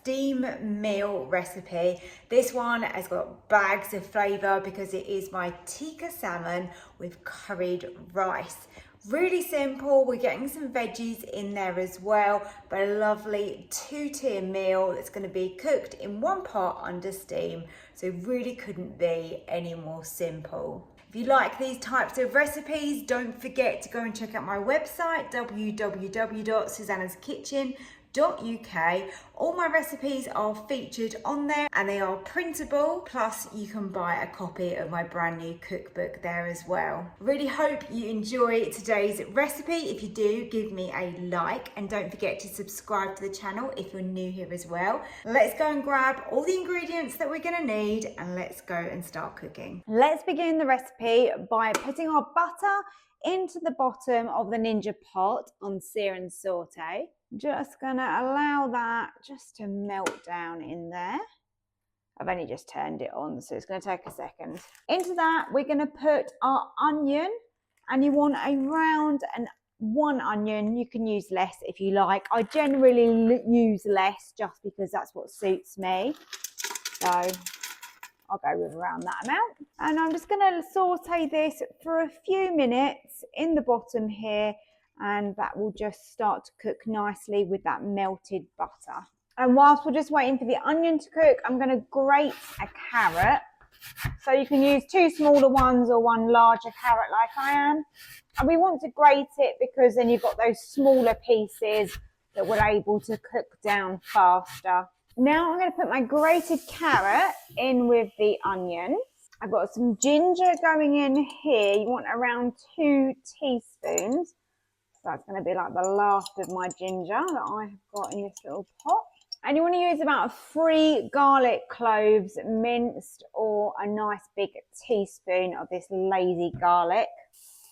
steam meal recipe. This one has got bags of flavour because it is my tikka salmon with curried rice. Really simple. We're getting some veggies in there as well, but a lovely two-tier meal that's going to be cooked in one pot under steam. So really couldn't be any more simple. If you like these types of recipes, don't forget to go and check out my website, www.susannahskitchen.uk. All my recipes are featured on there and they are printable, plus you can buy a copy of my brand new cookbook there as well. Really hope you enjoy today's recipe. If you do, give me a like and don't forget to subscribe to the channel if you're new here as well. Let's go and grab all the ingredients that we're gonna need and let's go and start cooking. Let's begin the recipe by putting our butter into the bottom of the Ninja pot on sear and saute. Just gonna allow that just to melt down in there. I've only just turned it on, so it's gonna take a second. Into that, we're gonna put our onion, and you want around one onion. You can use less if you like. I generally use less just because that's what suits me. So I'll go with around that amount. And I'm just gonna saute this for a few minutes in the bottom here, and that will just start to cook nicely with that melted butter. And whilst we're just waiting for the onion to cook, I'm going to grate a carrot. So you can use two smaller ones or one larger carrot like I am. And we want to grate it because then you've got those smaller pieces that we're able to cook down faster. Now I'm going to put my grated carrot in with the onions. I've got some ginger going in here. You want around 2 teaspoons. That's going to be like the last of my ginger that I have got in this little pot. And you want to use about 3 garlic cloves minced, or a nice big teaspoon of this lazy garlic.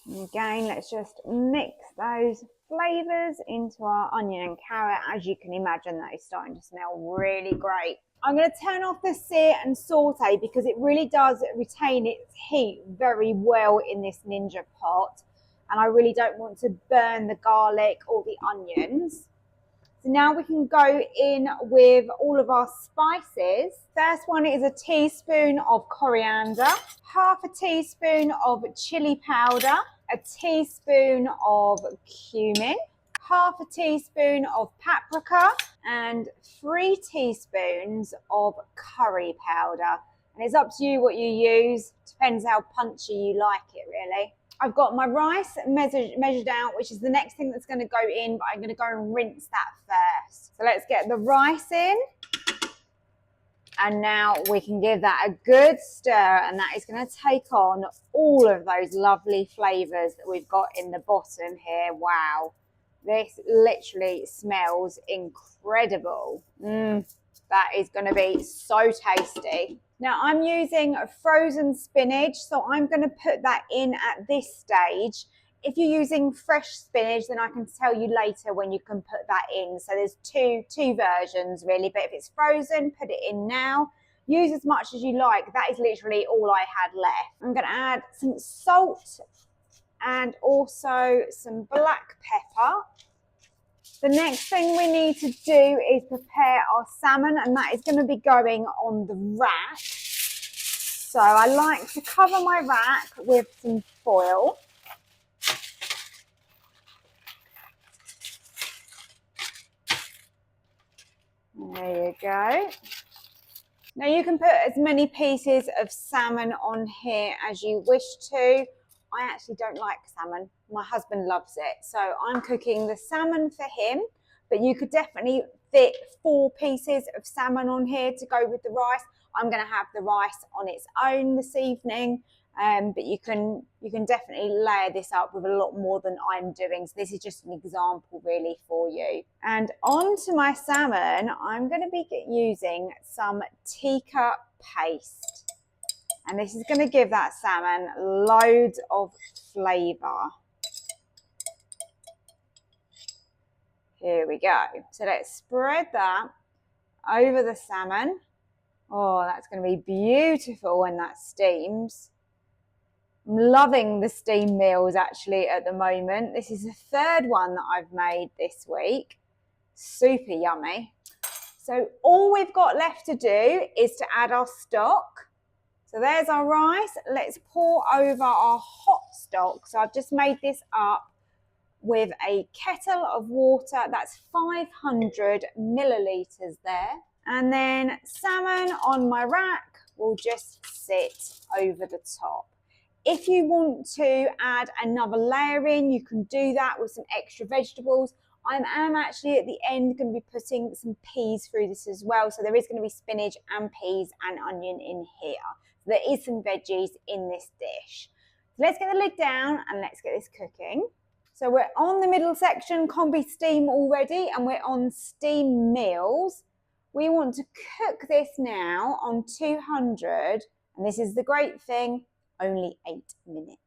And again, let's just mix those flavours into our onion and carrot. As you can imagine, that is starting to smell really great. I'm going to turn off the sear and saute because it really does retain its heat very well in this Ninja pot. And I really don't want to burn the garlic or the onions. So now we can go in with all of our spices. First one is a teaspoon of coriander, half a teaspoon of chili powder, a teaspoon of cumin, half a teaspoon of paprika, and 3 teaspoons of curry powder. And it's up to you what you use. Depends how punchy you like it, really. I've got my rice measured out, which is the next thing that's going to go in, but I'm going to go and rinse that first. So let's get the rice in. And now we can give that a good stir, and that is going to take on all of those lovely flavours that we've got in the bottom here. Wow, this literally smells incredible. That is going to be so tasty. Now I'm using frozen spinach, so I'm going to put that in at this stage. If you're using fresh spinach, then I can tell you later when you can put that in. So there's two versions really, but if it's frozen, put it in now. Use as much as you like. That is literally all I had left. I'm going to add some salt and also some black pepper. The next thing we need to do is prepare our salmon, and that is going to be going on the rack. So I like to cover my rack with some foil. There you go. Now you can put as many pieces of salmon on here as you wish to. I actually don't like salmon. My husband loves it. So I'm cooking the salmon for him, but you could definitely fit 4 pieces of salmon on here to go with the rice. I'm going to have the rice on its own this evening, but you can definitely layer this up with a lot more than I'm doing. So this is just an example really for you. And onto my salmon, I'm going to be using some Tikka Paste. And this is going to give that salmon loads of flavour. Here we go. So let's spread that over the salmon. Oh, that's going to be beautiful when that steams. I'm loving the steam meals actually at the moment. This is the 3rd one that I've made this week. Super yummy. So all we've got left to do is to add our stock. So there's our rice. Let's pour over our hot stock. So I've just made this up with a kettle of water. That's 500 millilitres there. And then salmon on my rack will just sit over the top. If you want to add another layer in, you can do that with some extra vegetables. I am actually at the end going to be putting some peas through this as well. So there is going to be spinach and peas and onion in here. So there is some veggies in this dish. So let's get the lid down and let's get this cooking. So we're on the middle section, combi steam already, and we're on steam meals. We want to cook this now on 200, and this is the great thing, only 8 minutes.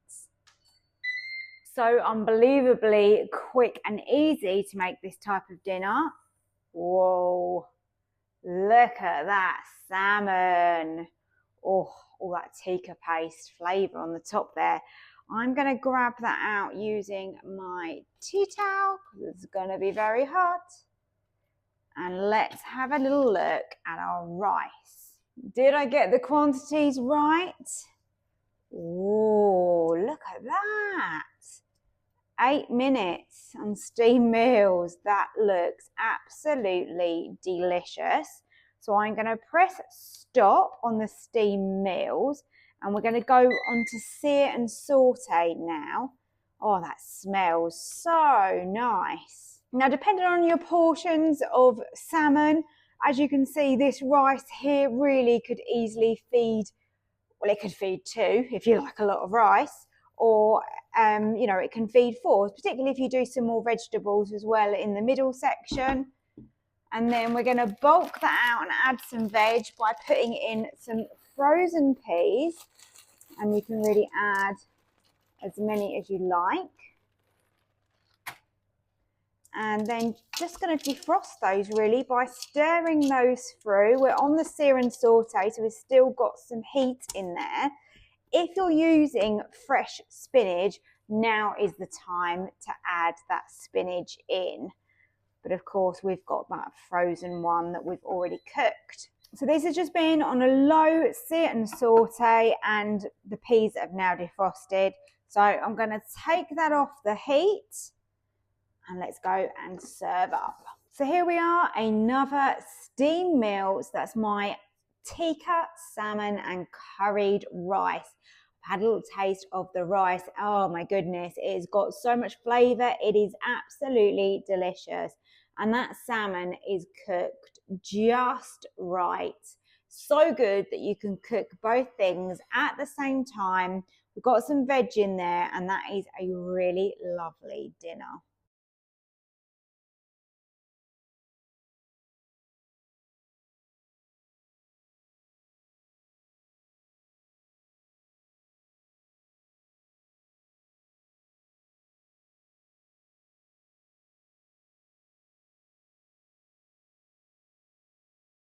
So unbelievably quick and easy to make this type of dinner. Whoa, look at that salmon. Oh, all that tikka paste flavour on the top there. I'm going to grab that out using my tea towel because it's going to be very hot. And let's have a little look at our rice. Did I get the quantities right? Oh, look at that. 8 minutes on steam meals. That looks absolutely delicious. So I'm going to press stop on the steam meals and we're going to go on to sear and saute now. Oh, that smells so nice. Now, depending on your portions of salmon, as you can see, this rice here really could easily feed, well, it could feed 2 if you like a lot of rice, or you know, it can feed 4, particularly if you do some more vegetables as well in the middle section. And then we're going to bulk that out and add some veg by putting in some frozen peas, and you can really add as many as you like. And then just going to defrost those really by stirring those through. We're on the sear and saute, so we've still got some heat in there. If you're using fresh spinach, now is the time to add that spinach in. But of course, we've got that frozen one that we've already cooked. So this has just been on a low sear and saute, and the peas have now defrosted. So I'm going to take that off the heat and let's go and serve up. So here we are, another steam meal. So that's my tikka salmon and curried rice. I've had a little taste of the rice. Oh my goodness, it's got so much flavour. It is absolutely delicious. And that salmon is cooked just right. So good that you can cook both things at the same time. We've got some veg in there, and that is a really lovely dinner.